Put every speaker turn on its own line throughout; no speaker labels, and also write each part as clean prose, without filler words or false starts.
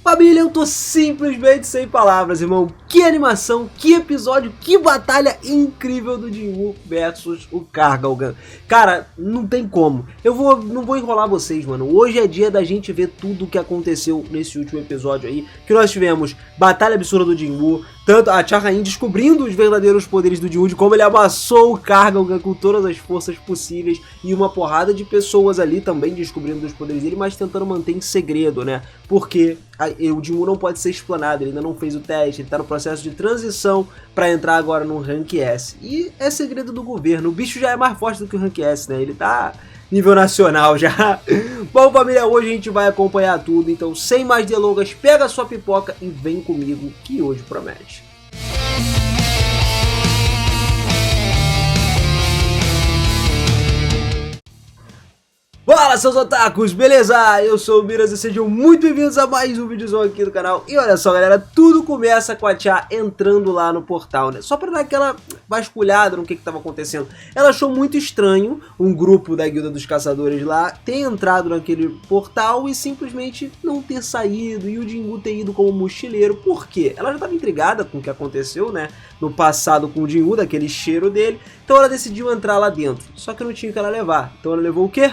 Família, eu tô simplesmente sem palavras, irmão. Que animação, que episódio, que batalha incrível do Jinwoo versus o Kangol. Cara, não tem como. Não vou enrolar vocês, mano. Hoje é dia da gente ver tudo o que aconteceu nesse último episódio aí. Que nós tivemos batalha absurda do Jinwoo, tanto a Cha-Rain descobrindo os verdadeiros poderes do Jinwoo, de como ele amassou o Kangol com todas as forças possíveis, e uma porrada de pessoas ali também descobrindo os poderes dele, mas tentando manter em segredo, né? Porque o Jinwoo não pode ser explanado, ele ainda não fez o teste, ele tá no processo de transição para entrar agora no Rank S. E é segredo do governo, o bicho já é mais forte do que o Rank S, né? Ele tá nível nacional já. Bom, família, hoje a gente vai acompanhar tudo, então sem mais delongas, pega a sua pipoca e vem comigo que hoje promete. Fala, seus otakus, beleza? Eu sou o Miras e sejam muito bem-vindos a mais um vídeozão aqui do canal. E olha só, galera, tudo começa com a Cha entrando lá no portal, né? Só pra dar aquela vasculhada no que tava acontecendo. Ela achou muito estranho um grupo da Guilda dos Caçadores lá ter entrado naquele portal e simplesmente não ter saído, e o Jinwoo ter ido como mochileiro. Por quê? Ela já estava intrigada com o que aconteceu, né, no passado com o Jinwoo, daquele cheiro dele. Então ela decidiu entrar lá dentro, só que não tinha o que ela levar. Então ela levou o quê?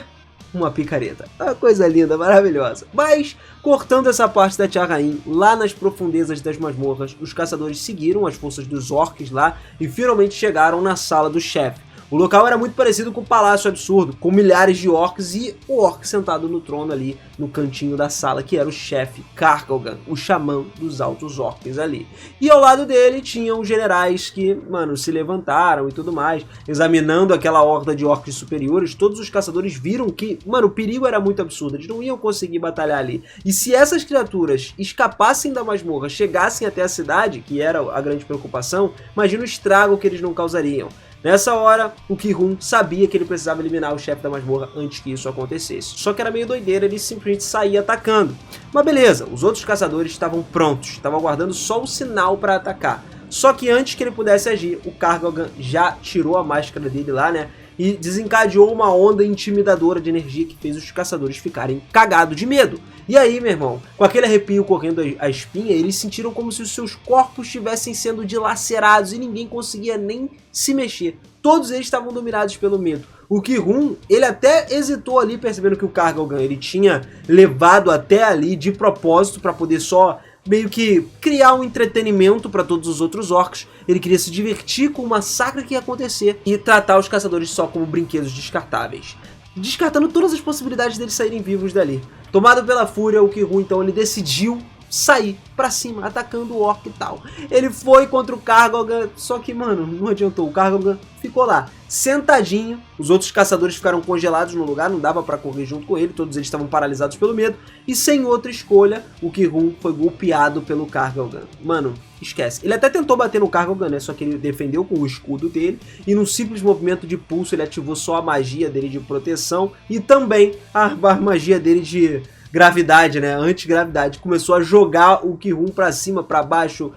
Uma picareta. Uma coisa linda, maravilhosa. Mas, cortando essa parte da Cha-Rain, lá nas profundezas das masmorras, os caçadores seguiram as forças dos orcs lá e finalmente chegaram na sala do chefe. O local era muito parecido com o Palácio Absurdo, com milhares de orcs e o orc sentado no trono ali, no cantinho da sala, que era o chefe Kangol, o xamã dos altos orcs ali. E ao lado dele tinham os generais que, mano, se levantaram e tudo mais, examinando aquela horda de orcs superiores. Todos os caçadores viram que, mano, o perigo era muito absurdo, eles não iam conseguir batalhar ali. E se essas criaturas escapassem da masmorra, chegassem até a cidade, que era a grande preocupação, imagina o estrago que eles não causariam. Nessa hora, o Ki-Hun sabia que ele precisava eliminar o chefe da masmorra antes que isso acontecesse. Só que era meio doideira, ele simplesmente saía atacando. Mas beleza, os outros caçadores estavam prontos, estavam aguardando só o sinal para atacar. Só que antes que ele pudesse agir, o Kangol já tirou a máscara dele lá, né? E desencadeou uma onda intimidadora de energia que fez os caçadores ficarem cagados de medo. E aí, meu irmão, com aquele arrepio correndo a espinha, eles sentiram como se os seus corpos estivessem sendo dilacerados e ninguém conseguia nem se mexer. Todos eles estavam dominados pelo medo. O Ki-Hun, ele até hesitou ali, percebendo que o Kangol ele tinha levado até ali de propósito para poder só meio que criar um entretenimento para todos os outros orcs. Ele queria se divertir com o massacre que ia acontecer e tratar os caçadores só como brinquedos descartáveis, descartando todas as possibilidades deles saírem vivos dali. Tomado pela fúria, o Ki-Hun então ele decidiu sair pra cima, atacando o orc e tal. Ele foi contra o Kangol, só que, mano, não adiantou. O Kangol ficou lá, sentadinho. Os outros caçadores ficaram congelados no lugar, não dava pra correr junto com ele. Todos eles estavam paralisados pelo medo. E sem outra escolha, o Ki-Hun foi golpeado pelo Kangol. Mano, esquece. Ele até tentou bater no Kangol, né? Só que ele defendeu com o escudo dele. E num simples movimento de pulso, ele ativou só a magia dele de proteção. E também a magia dele de gravidade, né, antigravidade. Começou a jogar o Ki-Hun pra cima, pra baixo,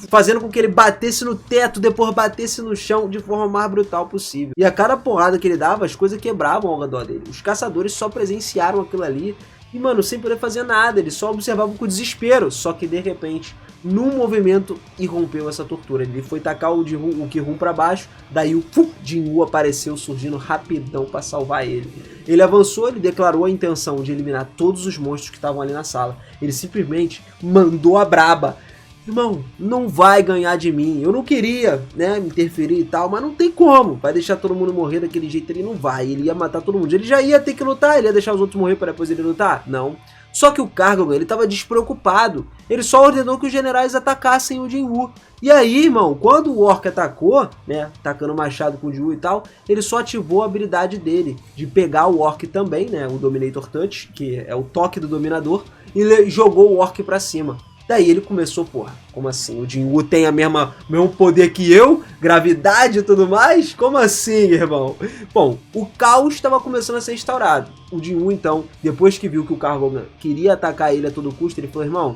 fazendo com que ele batesse no teto, depois batesse no chão de forma mais brutal possível. E a cada porrada que ele dava, as coisas quebravam ao redor dele. Os caçadores só presenciaram aquilo ali e, mano, sem poder fazer nada, eles só observavam com desespero. Só que, de repente, num movimento, irrompeu essa tortura. Ele foi tacar o Ki-Hun pra baixo, daí o Jinwoo apareceu surgindo rapidão pra salvar ele. Ele avançou, ele declarou a intenção de eliminar todos os monstros que estavam ali na sala. Ele simplesmente mandou a braba. Irmão, não vai ganhar de mim. Eu não queria, né, interferir e tal, mas não tem como. Vai deixar todo mundo morrer daquele jeito, ele não vai. Ele ia matar todo mundo. Ele já ia ter que lutar, ele ia deixar os outros morrer para depois ele lutar? Não. Só que o Kangol, ele estava despreocupado. Ele só ordenou que os generais atacassem o Jinwoo. E aí, irmão, quando o orc atacou, né, atacando o machado com o Jinwoo e tal, ele só ativou a habilidade dele de pegar o orc também, né, o Dominator Touch, que é o toque do dominador, e ele jogou o orc pra cima. Daí ele começou, porra, como assim? O Jinwoo tem o mesmo poder que eu? Gravidade e tudo mais? Como assim, irmão? Bom, o caos estava começando a ser instaurado. O Jinwoo, então, depois que viu que o Kangol queria atacar ele a todo custo, ele falou, irmão,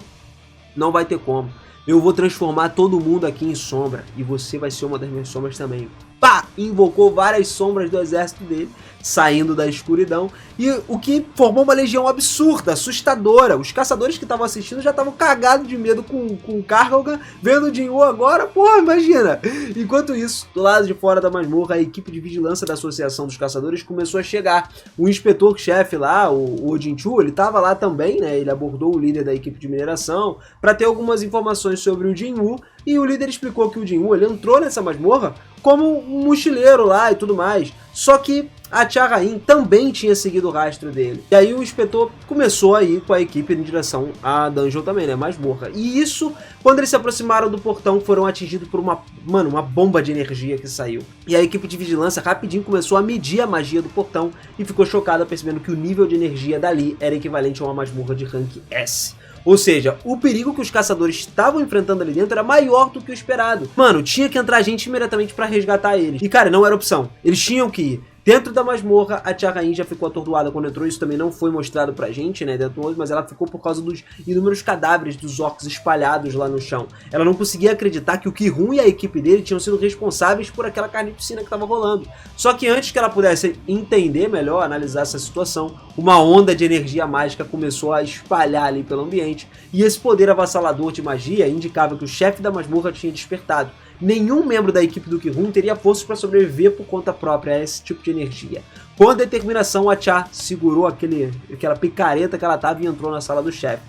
não vai ter como. Eu vou transformar todo mundo aqui em sombra e você vai ser uma das minhas sombras também. pá, invocou várias sombras do exército dele, saindo da escuridão, e o que formou uma legião absurda, assustadora. Os caçadores que estavam assistindo já estavam cagados de medo com o Kargalgan, vendo o Jinwoo agora, porra, imagina! Enquanto isso, do lado de fora da masmorra, a equipe de vigilância da Associação dos Caçadores começou a chegar. O inspetor-chefe lá, o Jinchu, ele estava lá também, né? Ele abordou o líder da equipe de mineração para ter algumas informações sobre o Jinwoo, e o líder explicou que o Jinwoo, ele entrou nessa masmorra como um mochileiro lá e tudo mais. Só que a Tia Rain também tinha seguido o rastro dele. E aí o inspetor começou a ir com a equipe em direção à dungeon também, né? Masmorra. E isso, quando eles se aproximaram do portão, foram atingidos por uma bomba de energia que saiu. E a equipe de vigilância rapidinho começou a medir a magia do portão e ficou chocada percebendo que o nível de energia dali era equivalente a uma masmorra de rank S. Ou seja, o perigo que os caçadores estavam enfrentando ali dentro era maior do que o esperado. Mano, tinha que entrar gente imediatamente pra resgatar eles. E cara, não era opção. Eles tinham que ir. Dentro da masmorra, a Tia Rain já ficou atordoada quando entrou. Isso também não foi mostrado pra gente, né, dentro, mas ela ficou por causa dos inúmeros cadáveres dos orcs espalhados lá no chão. Ela não conseguia acreditar que o Ki-Hun e a equipe dele tinham sido responsáveis por aquela carnificina que tava rolando. Só que antes que ela pudesse entender melhor, analisar essa situação, uma onda de energia mágica começou a espalhar ali pelo ambiente, e esse poder avassalador de magia indicava que o chefe da masmorra tinha despertado. Nenhum membro da equipe do Ki-Hun teria forças para sobreviver por conta própria a esse tipo de energia. Com determinação, a Tia segurou aquela picareta que ela tava e entrou na sala do chefe.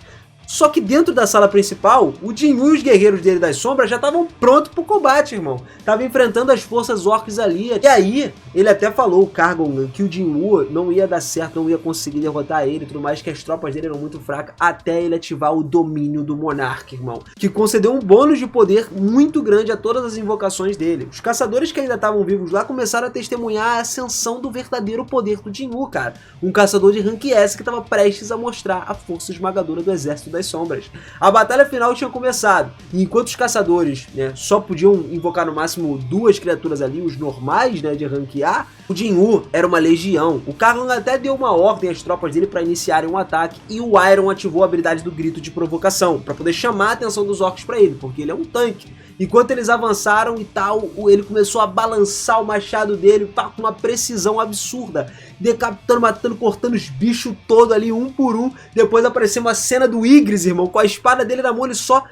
Só que dentro da sala principal, o Jinwoo e os guerreiros dele das sombras já estavam prontos pro combate, irmão. Tava enfrentando as forças orcs ali. E aí, ele até falou, o Kargalgan, que o Jinwoo não ia dar certo, não ia conseguir derrotar ele e tudo mais, que as tropas dele eram muito fracas, até ele ativar o domínio do Monarca, irmão. Que concedeu um bônus de poder muito grande a todas as invocações dele. Os caçadores que ainda estavam vivos lá começaram a testemunhar a ascensão do verdadeiro poder do Jinwoo, cara. Um caçador de rank S que estava prestes a mostrar a força esmagadora do exército das sombras. A batalha final tinha começado, e enquanto os caçadores, né, só podiam invocar no máximo 2 criaturas ali, os normais, né, de rank A, o Jinwoo era uma legião. O Kargalgan até deu uma ordem às tropas dele para iniciarem um ataque, e o Iron ativou a habilidade do grito de provocação, para poder chamar a atenção dos orcs para ele, porque ele é um tanque. Enquanto eles avançaram e tal, ele começou a balançar o machado dele com uma precisão absurda, decapitando, matando, cortando os bichos todos ali, um por um. Depois apareceu uma cena do Ygritte, irmão, com a espada dele na mão, ele só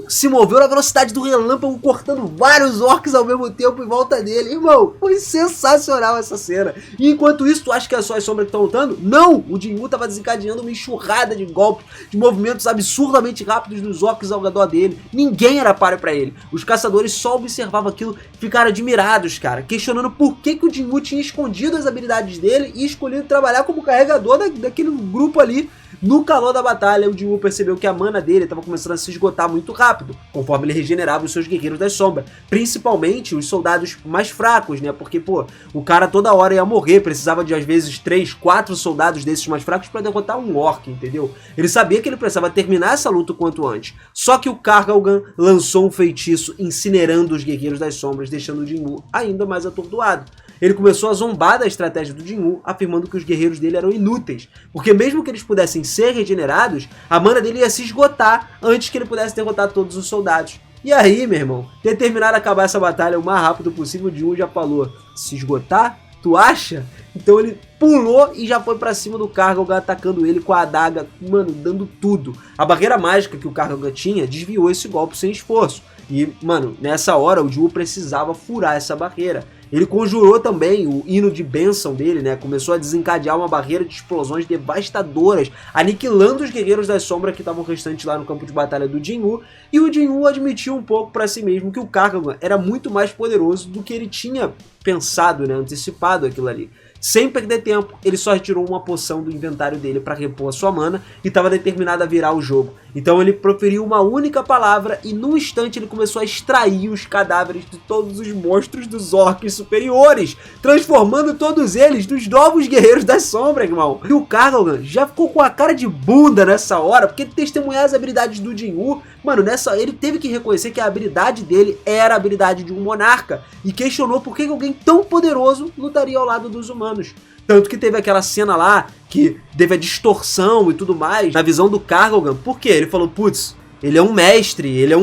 se moveu na velocidade do relâmpago, cortando vários orcs ao mesmo tempo em volta dele. Irmão, foi sensacional essa cena. E enquanto isso, tu acha que é só as sombras que estão lutando? Não! O Jinwoo estava desencadeando uma enxurrada de golpes, de movimentos absurdamente rápidos dos orcs ao redor dele. Ninguém era páreo pra ele. Os caçadores só observavam aquilo, ficaram admirados, cara, questionando por que o Jinwoo tinha escondido as habilidades dele e escolhido trabalhar como carregador daquele grupo ali. No calor da batalha, o Jinwoo percebeu que a mana dele estava começando a se esgotar muito rápido, conforme ele regenerava os seus guerreiros das sombras, principalmente os soldados mais fracos, né? Porque, pô, o cara toda hora ia morrer, precisava de às vezes 3, 4 soldados desses mais fracos para derrotar um orc, entendeu? Ele sabia que ele precisava terminar essa luta o quanto antes. Só que o Kargalgan lançou um feitiço incinerando os guerreiros das sombras, deixando o Jinwoo ainda mais atordoado. Ele começou a zombar da estratégia do Jinwoo, afirmando que os guerreiros dele eram inúteis, porque mesmo que eles pudessem ser regenerados, a mana dele ia se esgotar antes que ele pudesse derrotar todos os soldados. E aí, meu irmão, determinado a acabar essa batalha o mais rápido possível, o Jinwoo já falou, se esgotar? Tu acha? Então ele pulou e já foi pra cima do Kargalgan, atacando ele com a adaga, mano, dando tudo. A barreira mágica que o Kargalgan tinha desviou esse golpe sem esforço. E, mano, nessa hora o Jinwoo precisava furar essa barreira. Ele conjurou também o hino de bênção dele, né? Começou a desencadear uma barreira de explosões devastadoras, aniquilando os guerreiros das sombras que estavam restantes lá no campo de batalha do Jinwoo. E o Jinwoo admitiu um pouco pra si mesmo que o Kargalgan era muito mais poderoso do que ele tinha pensado, né? Antecipado aquilo ali. Sem perder tempo, ele só retirou uma poção do inventário dele para repor a sua mana e estava determinado a virar o jogo. Então ele proferiu uma única palavra e num instante ele começou a extrair os cadáveres de todos os monstros dos orcs superiores, transformando todos eles nos novos guerreiros das sombras, irmão. E o Kargalgan já ficou com a cara de bunda nessa hora, porque ele testemunhar as habilidades do Jinwoo, mano, ele teve que reconhecer que a habilidade dele era a habilidade de um monarca e questionou por que alguém tão poderoso lutaria ao lado dos humanos. Tanto que teve aquela cena lá que teve a distorção e tudo mais na visão do Kargalgan. Por quê? Ele falou, putz, Ele é um mestre, ele é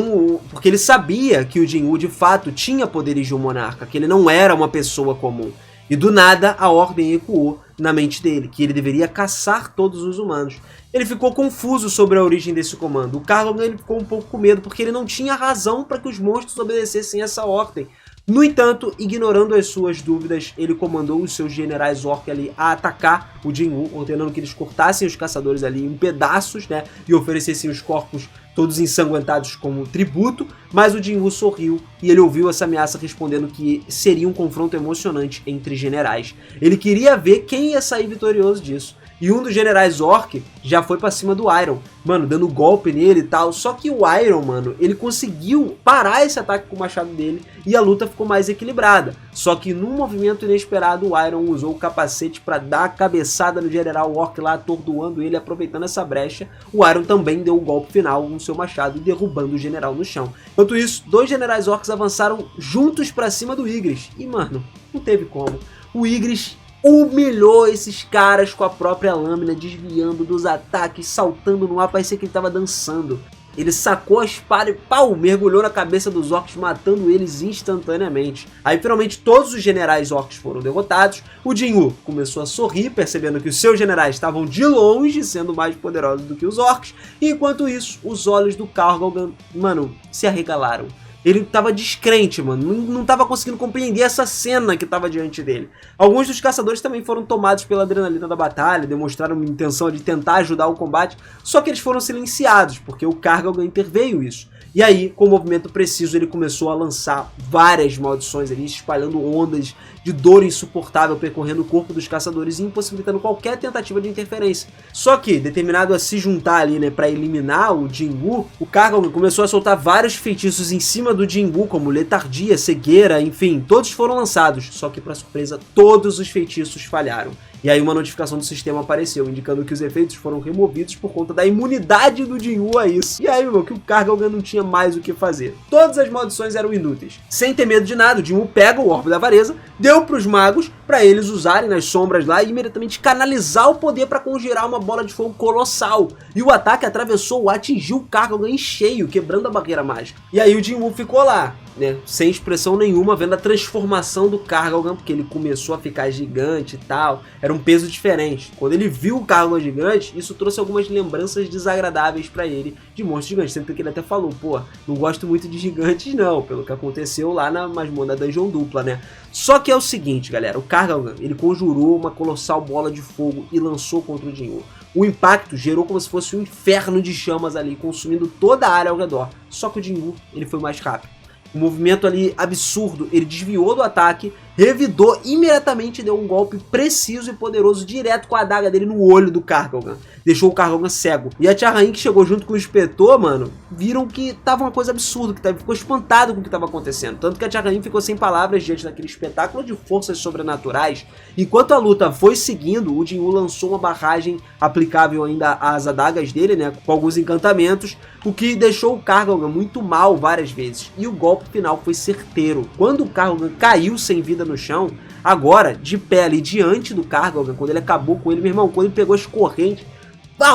porque ele sabia que o Jinwoo de fato tinha poderes de um monarca, que ele não era uma pessoa comum. E do nada a ordem ecoou na mente dele, que ele deveria caçar todos os humanos. Ele ficou confuso sobre a origem desse comando. O Kargalgan ele ficou um pouco com medo, porque ele não tinha razão para que os monstros obedecessem essa ordem. No entanto, ignorando as suas dúvidas, ele comandou os seus generais orc ali a atacar o Jinwoo, ordenando que eles cortassem os caçadores ali em pedaços, né, e oferecessem os corpos todos ensanguentados como tributo, mas o Jinwoo sorriu e ele ouviu essa ameaça respondendo que seria um confronto emocionante entre generais. Ele queria ver quem ia sair vitorioso disso. E um dos generais orc já foi pra cima do Iron, mano, dando golpe nele e tal. Só que o Iron, mano, ele conseguiu parar esse ataque com o machado dele e a luta ficou mais equilibrada. Só que num movimento inesperado, o Iron usou o capacete pra dar a cabeçada no general orc lá, atordoando ele, aproveitando essa brecha. O Iron também deu o golpe final com seu machado, derrubando o general no chão. Enquanto isso, dois generais orcs avançaram juntos pra cima do Ygritte. E, mano, não teve como. O Ygritte humilhou esses caras com a própria lâmina, desviando dos ataques, saltando no ar, parecia que ele estava dançando. Ele sacou a espada e pau, mergulhou na cabeça dos orcs, matando eles instantaneamente. Aí finalmente todos os generais orcs foram derrotados. O Jinwoo começou a sorrir, percebendo que os seus generais estavam de longe sendo mais poderosos do que os orcs. E enquanto isso, os olhos do Kargalgan, mano, se arregalaram. Ele tava descrente, mano, não tava conseguindo compreender essa cena que tava diante dele. Alguns dos caçadores também foram tomados pela adrenalina da batalha, demonstraram uma intenção de tentar ajudar o combate, só que eles foram silenciados, porque o Kargalgan interveio isso. E aí, com o movimento preciso, ele começou a lançar várias maldições ali, espalhando ondas de dor insuportável percorrendo o corpo dos caçadores e impossibilitando qualquer tentativa de interferência. Só que, determinado a se juntar ali, né, para eliminar o Jinwoo, o Kargalgan começou a soltar vários feitiços em cima do Jinwoo, como letargia, cegueira, enfim, todos foram lançados. Só que, para surpresa, todos os feitiços falharam. E aí uma notificação do sistema apareceu, indicando que os efeitos foram removidos por conta da imunidade do Jinwoo a isso. E aí, meu irmão, que o Kargalgan não tinha mais o que fazer. Todas as maldições eram inúteis. Sem ter medo de nada, o Jinwoo pega o Orbe da Avareza, deu pros magos, para eles usarem nas sombras lá e imediatamente canalizar o poder para conjurar uma bola de fogo colossal. E o ataque atravessou, atingiu o Kargalgan em cheio, quebrando a barreira mágica. E aí o Jinwoo ficou lá, né, sem expressão nenhuma, vendo a transformação do Kargalgan, porque ele começou a ficar gigante e tal, era um peso diferente. Quando ele viu o Kargalgan gigante, isso trouxe algumas lembranças desagradáveis pra ele de monstros gigantes, tanto que ele até falou, pô, não gosto muito de gigantes não, pelo que aconteceu lá na masmorra da Dungeon Dupla, né. Só que é o seguinte, galera, o Kargalgan, ele conjurou uma colossal bola de fogo e lançou contra o Jinwoo. O impacto gerou como se fosse um inferno de chamas ali, consumindo toda a área ao redor. Só que o Jinwoo, ele foi mais rápido. Um movimento ali absurdo, ele desviou do ataque, revidou imediatamente e deu um golpe preciso e poderoso direto com a adaga dele no olho do Kargalgan. Deixou o Kargalgan cego. E a Tia Rain, que chegou junto com o inspetor, mano, viram que tava uma coisa absurda, que ficou espantado com o que tava acontecendo. Tanto que a Tia Rain ficou sem palavras diante daquele espetáculo de forças sobrenaturais. Enquanto a luta foi seguindo, o Jinwoo lançou uma barragem aplicável ainda às adagas dele, né, com alguns encantamentos, o que deixou o Kargalgan muito mal várias vezes. E o golpe final foi certeiro. Quando o Kargalgan caiu sem vida no chão, agora, de pé ali diante do Kargalgan, quando ele acabou com ele, meu irmão, quando ele pegou as correntes,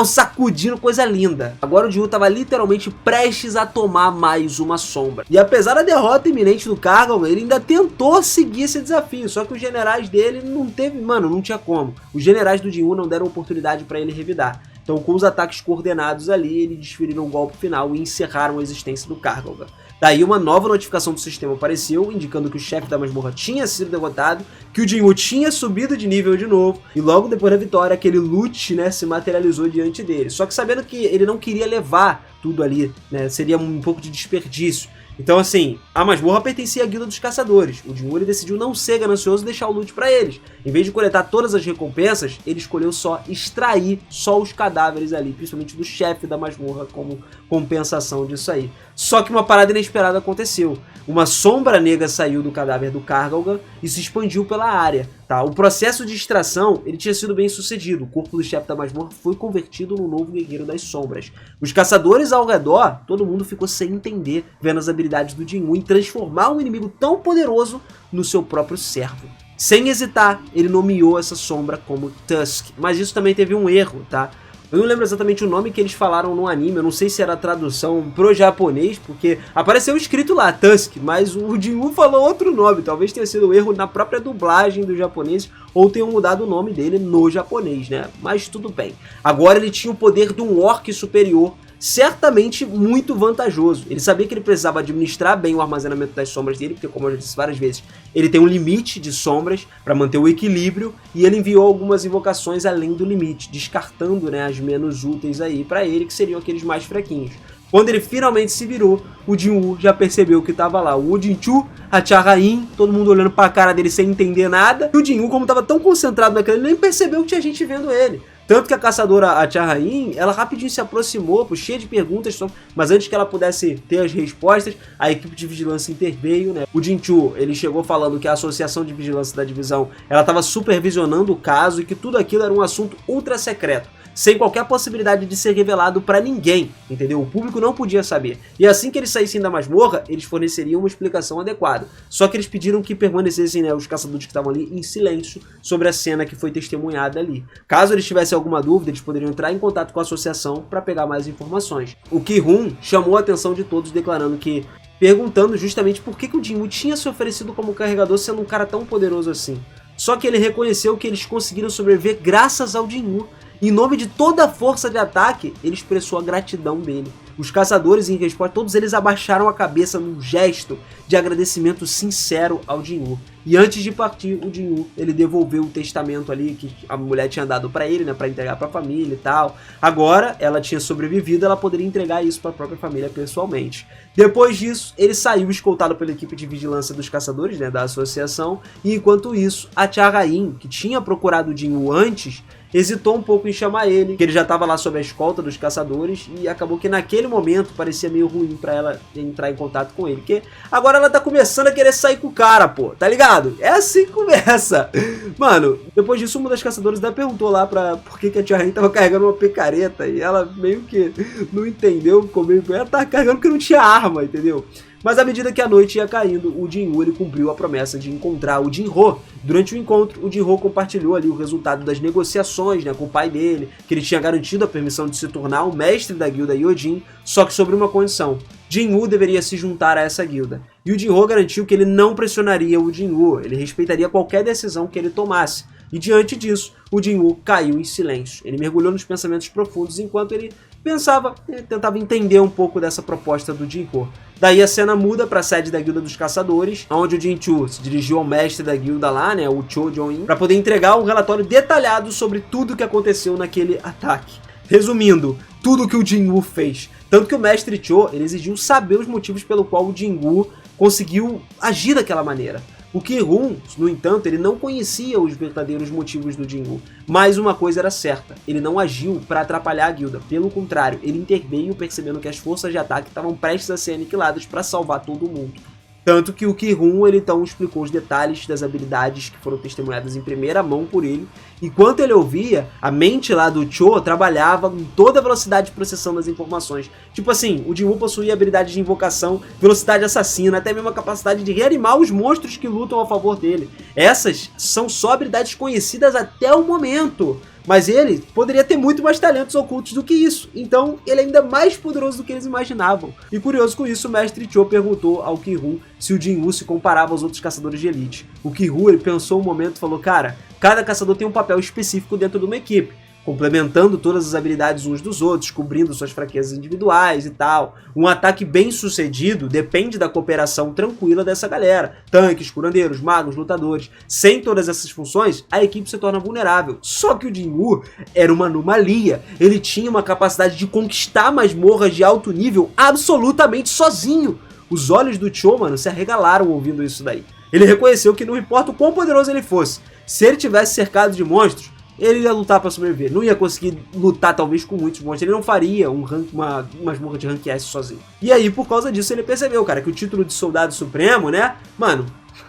sacudindo, coisa linda. Agora o Jinwoo estava literalmente prestes a tomar mais uma sombra. E apesar da derrota iminente do Kargalgan, ele ainda tentou seguir esse desafio, só que os generais dele não teve, mano, não tinha como. Os generais do Jinwoo não deram oportunidade para ele revidar. Então, com os ataques coordenados ali, eles desferiram o golpe final e encerraram a existência do Kargalgan. Daí uma nova notificação do sistema apareceu, indicando que o chefe da masmorra tinha sido derrotado, que o Jinwoo tinha subido de nível de novo, e logo depois da vitória, aquele loot, né, se materializou diante dele. Só que sabendo que ele não queria levar tudo ali, né, seria um pouco de desperdício. Então assim, a masmorra pertencia à guilda dos caçadores. O Jinwoo decidiu não ser ganancioso e deixar o loot pra eles. Em vez de coletar todas as recompensas, ele escolheu só extrair só os cadáveres ali, principalmente do chefe da masmorra, como compensação disso aí. Só que uma parada inesperada aconteceu. Uma sombra negra saiu do cadáver do Kargalgan e se expandiu pela área. Tá? O processo de extração ele tinha sido bem sucedido. O corpo do chefe da masmorra foi convertido num novo guerreiro das sombras. Os caçadores ao redor, todo mundo ficou sem entender, vendo as habilidades do Jinwoo em transformar um inimigo tão poderoso no seu próprio servo. Sem hesitar, ele nomeou essa sombra como Tusk. Mas isso também teve um erro, tá? Eu não lembro exatamente o nome que eles falaram no anime, eu não sei se era a tradução pro japonês, porque apareceu escrito lá, Tusk, mas o Jin-Woo falou outro nome, talvez tenha sido um erro na própria dublagem do japonês, ou tenham mudado o nome dele no japonês, né? Mas tudo bem. Agora ele tinha o poder de um orc superior, certamente muito vantajoso. Ele sabia que ele precisava administrar bem o armazenamento das sombras dele, porque como eu já disse várias vezes, ele tem um limite de sombras para manter o equilíbrio, e ele enviou algumas invocações além do limite, descartando, né, as menos úteis aí para ele, que seriam aqueles mais fraquinhos. Quando ele finalmente se virou, o Jin-Woo já percebeu que tava lá o Ujin-Chu, a Cha-Rain, todo mundo olhando pra cara dele sem entender nada, e o Jin-Woo, como tava tão concentrado naquilo, ele nem percebeu que tinha gente vendo ele. Tanto que a caçadora, a Cha-Rain, ela rapidinho se aproximou, cheia de perguntas, mas antes que ela pudesse ter as respostas, a equipe de vigilância interveio, né? O Jin-Chu, ele chegou falando que a associação de vigilância da divisão, ela estava supervisionando o caso e que tudo aquilo era um assunto ultra secreto, sem qualquer possibilidade de ser revelado pra ninguém, entendeu? O público não podia saber. E assim que eles saíssem da masmorra, eles forneceriam uma explicação adequada. Só que eles pediram que permanecessem, né, os caçadores que estavam ali em silêncio sobre a cena que foi testemunhada ali. Caso eles tivessem alguma dúvida, eles poderiam entrar em contato com a associação para pegar mais informações. O Ki-Hun chamou a atenção de todos, declarando que, perguntando justamente por que o Jin-Woo tinha se oferecido como carregador sendo um cara tão poderoso assim. Só que ele reconheceu que eles conseguiram sobreviver graças ao Jin-Woo. Em nome de toda a força de ataque, ele expressou a gratidão dele. Os caçadores, em resposta, todos eles abaixaram a cabeça num gesto de agradecimento sincero ao Jin-Woo. E antes de partir, o Jin-Woo, ele devolveu o testamento ali que a mulher tinha dado pra ele, né, pra entregar pra família e tal. Agora, ela tinha sobrevivido, ela poderia entregar isso pra própria família pessoalmente. Depois disso, ele saiu escoltado pela equipe de vigilância dos caçadores, né, da associação, e enquanto isso, a Cha-Rain, que tinha procurado o Jin-Woo antes, hesitou um pouco em chamar ele, que ele já estava lá sob a escolta dos caçadores, e acabou que naquele momento parecia meio ruim pra ela entrar em contato com ele, porque agora ela tá começando a querer sair com o cara, pô, tá ligado? É assim que começa. Mano, depois disso, uma das caçadoras ainda perguntou lá pra por que a Cha-Rain tava carregando uma picareta, e ela meio que não entendeu como ela tava carregando porque não tinha arma, entendeu? Mas à medida que a noite ia caindo, o Jin-Woo, ele cumpriu a promessa de encontrar o Jin-Ho. Durante o encontro, o Jin-Ho compartilhou ali o resultado das negociações, né, com o pai dele, que ele tinha garantido a permissão de se tornar o mestre da guilda Yojin, só que sobre uma condição: Jin-Woo deveria se juntar a essa guilda. E o Jin-Ho garantiu que ele não pressionaria o Jin-Woo, ele respeitaria qualquer decisão que ele tomasse. E diante disso, o Jin-Woo caiu em silêncio. Ele mergulhou nos pensamentos profundos enquanto ele pensava, tentava entender um pouco dessa proposta do Jin-Ho. Daí a cena muda para a sede da Guilda dos Caçadores, onde o Jin-Chu se dirigiu ao mestre da guilda lá, né, o Cho Jong-in, para poder entregar um relatório detalhado sobre tudo o que aconteceu naquele ataque. Resumindo, tudo que o Jin-Woo fez. Tanto que o mestre Cho, ele exigiu saber os motivos pelo qual o Jin-Woo conseguiu agir daquela maneira. O Ki-Hun, no entanto, ele não conhecia os verdadeiros motivos do Jin-Woo, mas uma coisa era certa: ele não agiu para atrapalhar a guilda, pelo contrário, ele interveio percebendo que as forças de ataque estavam prestes a ser aniquiladas para salvar todo mundo. Tanto que o Ki-Hun, ele então explicou os detalhes das habilidades que foram testemunhadas em primeira mão por ele. Enquanto ele ouvia, a mente lá do Cho trabalhava em toda a velocidade de processando as informações. Tipo assim, o Jin-Woo possuía habilidades de invocação, velocidade assassina, até mesmo a capacidade de reanimar os monstros que lutam a favor dele. Essas são só habilidades conhecidas até o momento. Mas ele poderia ter muito mais talentos ocultos do que isso, então ele é ainda mais poderoso do que eles imaginavam. E curioso com isso, o mestre Cho perguntou ao Ki-Hun se o Jin-Woo se comparava aos outros caçadores de elite. O Ki-Hun, ele pensou um momento e falou: cara, cada caçador tem um papel específico dentro de uma equipe, complementando todas as habilidades uns dos outros, cobrindo suas fraquezas individuais e tal. Um ataque bem sucedido depende da cooperação tranquila dessa galera. Tanques, curandeiros, magos, lutadores. Sem todas essas funções, a equipe se torna vulnerável. Só que o Jin-Woo era uma anomalia. Ele tinha uma capacidade de conquistar masmorras de alto nível absolutamente sozinho. Os olhos do Cho, mano, se arregalaram ouvindo isso daí. Ele reconheceu que não importa o quão poderoso ele fosse, se ele tivesse cercado de monstros, ele ia lutar pra sobreviver, não ia conseguir lutar talvez com muitos monstros, ele não faria uma masmorra de rank S sozinho. E aí, por causa disso, ele percebeu, cara, que o título de Soldado Supremo, né, mano,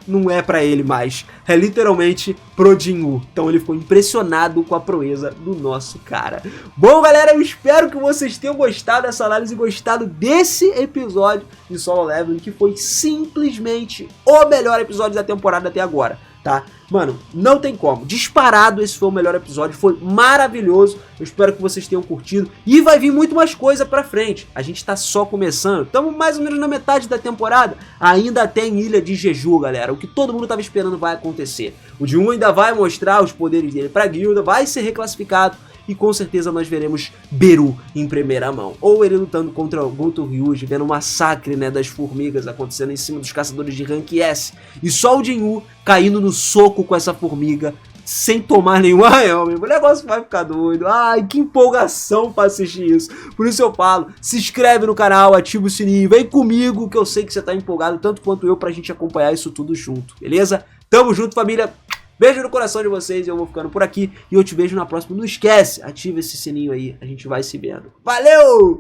não é pra ele mais, é literalmente pro Jin-Woo. Então ele ficou impressionado com a proeza do nosso cara. Bom, galera, eu espero que vocês tenham gostado dessa análise e gostado desse episódio de Solo Leveling, que foi simplesmente o melhor episódio da temporada até agora. tá? Mano, não tem como. Disparado, esse foi o melhor episódio, foi maravilhoso. Eu espero que vocês tenham curtido. E vai vir muito mais coisa pra frente. A gente tá só começando. Estamos mais ou menos na metade da temporada. Ainda tem Ilha de Jeju, galera. O que todo mundo tava esperando vai acontecer. O Jin-Woo ainda vai mostrar os poderes dele pra guilda, vai ser reclassificado. E com certeza nós veremos Beru em primeira mão. Ou ele lutando contra o Goto Ryuji, vendo um massacre, né, das formigas acontecendo em cima dos caçadores de Rank S. E só o Jin-Woo caindo no soco com essa formiga, sem tomar nenhum arranhão, meu. O negócio vai ficar doido. Ai, que empolgação pra assistir isso. Por isso eu falo, se inscreve no canal, ativa o sininho, vem comigo, que eu sei que você tá empolgado, tanto quanto eu, pra gente acompanhar isso tudo junto, beleza? Tamo junto, família. Beijo no coração de vocês, eu vou ficando por aqui e eu te vejo na próxima. Não esquece, ativa esse sininho aí, a gente vai se vendo. Valeu!